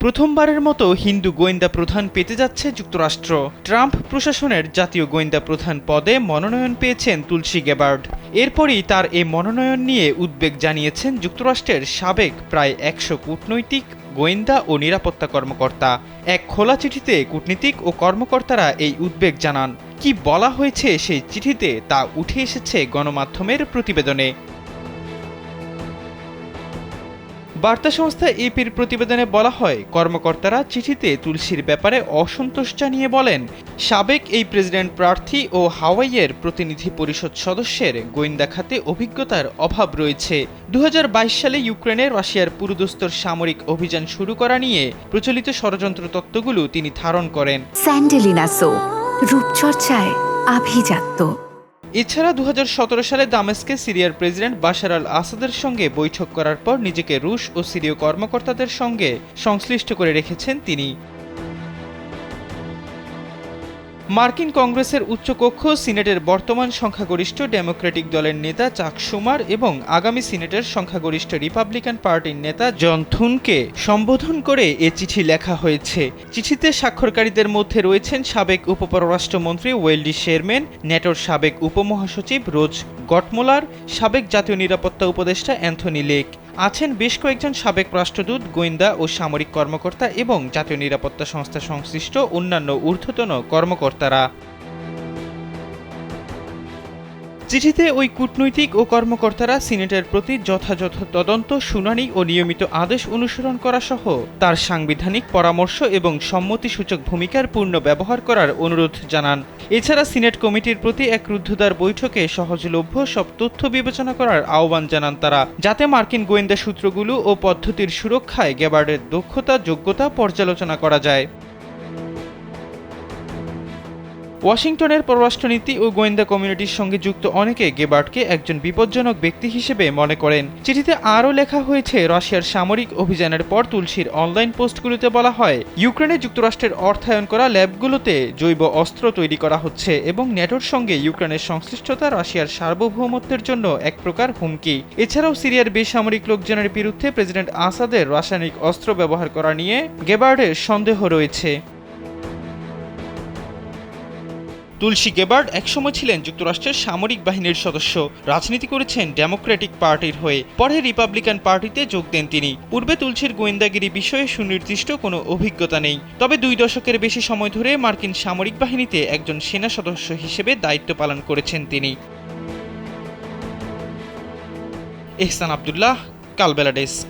প্রথমবারের মতো হিন্দু গোয়েন্দা প্রধান পেতে যাচ্ছে যুক্তরাষ্ট্র। ট্রাম্প প্রশাসনের জাতীয় গোয়েন্দা প্রধান পদে মনোনয়ন পেয়েছেন তুলসী গ্যাবার্ড। এরপরই তার এই মনোনয়ন নিয়ে উদ্বেগ জানিয়েছেন যুক্তরাষ্ট্রের সাবেক প্রায় ১০০ কূটনৈতিক, গোয়েন্দা ও নিরাপত্তা কর্মকর্তা। এক খোলা চিঠিতে কূটনীতিক ও কর্মকর্তারা এই উদ্বেগ জানান। কি বলা হয়েছে সেই চিঠিতে তা উঠে এসেছে গণমাধ্যমের প্রতিবেদনে। বার্তা সংস্থা এপির প্রতিবেদনে বলা হয়, কর্মকর্তারা চিঠিতে তুলসীর ব্যাপারে অসন্তোষ জানিয়ে বলেন, সাবেক এই প্রেসিডেন্ট প্রার্থী ও হাওয়াইয়ের প্রতিনিধি পরিষদ সদস্যের গোয়েন্দা খাতে অভিজ্ঞতার অভাব রয়েছে। ২০২২ সালে ইউক্রেনে রাশিয়ার পুরোদস্তুর সামরিক অভিযান শুরু করা নিয়ে প্রচলিত ষড়যন্ত্র তত্ত্বগুলো তিনি ধারণ করেন। স্যান্ডেলিনা সো, রূপচর্চায় আভিজাত্য। এছাড়া ২০১৭ সালে দামেস্কে সিরিয়ার প্রেসিডেন্ট বাশার আল আসাদের সঙ্গে বৈঠক করার পর নিজেকে রুশ ও সিরীয় কর্মকর্তাদের সঙ্গে সংশ্লিষ্ট করে রেখেছেন তিনি। মার্কিন কংগ্রেসের উচ্চকক্ষ সিনেটের বর্তমান সংখ্যাগরিষ্ঠ ডেমোক্রেটিক দলের নেতা চাক শুমার এবং আগামী সিনেটের সংখ্যাগরিষ্ঠ রিপাবলিকান পার্টির নেতা জন থুনকে সম্বোধন করে এ চিঠি লেখা হয়েছে। চিঠিতে স্বাক্ষরকারীদের মধ্যে রয়েছেন সাবেক উপপররাষ্ট্রমন্ত্রী ওয়েলডি শেরম্যান, ন্যাটোর সাবেক উপমহাসচিব রোজ গটমোলার, সাবেক জাতীয় নিরাপত্তা উপদেষ্টা অ্যান্থনি লেক, আছেন বেশ কয়েকজন সাবেক রাষ্ট্রদূত, গোয়েন্দা ও সামরিক কর্মকর্তা এবং জাতীয় নিরাপত্তা সংস্থা সংশ্লিষ্ট অন্যান্য ঊর্ধ্বতন কর্মকর্তারা। চিঠিতে ওই কূটনৈতিক ও কর্মকর্তারা সিনেটের প্রতি যথাযথ তদন্ত, শুনানি ও নিয়মিত আদেশ অনুসরণ করা সহ তার সাংবিধানিক পরামর্শ এবং সম্মতিসূচক ভূমিকার পূর্ণ ব্যবহার করার অনুরোধ জানান। এছাড়া সিনেট কমিটির প্রতি এক রুদ্ধদ্বার বৈঠকে সহজলভ্য সব তথ্য বিবেচনা করার আহ্বান জানান তারা, যাতে মার্কিন গোয়েন্দা সূত্রগুলো ও পদ্ধতির সুরক্ষায় গ্যাবার্ডের দক্ষতা, যোগ্যতা পর্যালোচনা করা যায়। ওয়াশিংটনের পররাষ্ট্রনীতি ও গোয়েন্দা কমিউনিটির সঙ্গে যুক্ত অনেকে গেবার্ডকে একজন বিপজ্জনক ব্যক্তি হিসেবে মনে করেন। চিঠিতে আরও লেখা হয়েছে, রাশিয়ার সামরিক অভিযানের পর তুলসীর অনলাইন পোস্টগুলোতে বলা হয়, ইউক্রেনে যুক্তরাষ্ট্রের অর্থায়ন করা ল্যাবগুলোতে জৈব অস্ত্র তৈরি করা হচ্ছে এবং ন্যাটোর সঙ্গে ইউক্রেনের সংশ্লিষ্টতা রাশিয়ার সার্বভৌমত্বের জন্য এক প্রকার হুমকি। এছাড়াও সিরিয়ার বেসামরিক লোকজনের বিরুদ্ধে প্রেসিডেন্ট আসাদের রাসায়নিক অস্ত্র ব্যবহার করা নিয়ে গেবার্ডের সন্দেহ রয়েছে। তুলসী গ্যাবার্ড একসময় ছিলেন যুক্তরাষ্ট্রের সামরিক বাহিনীর সদস্য, রাজনীতি করেছেন ডেমোক্রেটিক পার্টির হয়ে, পরে রিপাবলিকান পার্টিতে যোগ দেন তিনি। পূর্বে তুলসীর গোয়েন্দাগিরি বিষয়ে সুনির্দিষ্ট কোনো অভিজ্ঞতা নেই, তবে ২ দশকের বেশি সময় ধরে মার্কিন সামরিক বাহিনীতে একজন সেনা সদস্য হিসেবে দায়িত্ব পালন করেছেন তিনি। এহসান আব্দুল্লাহ, কালবেলা ডেস্ক।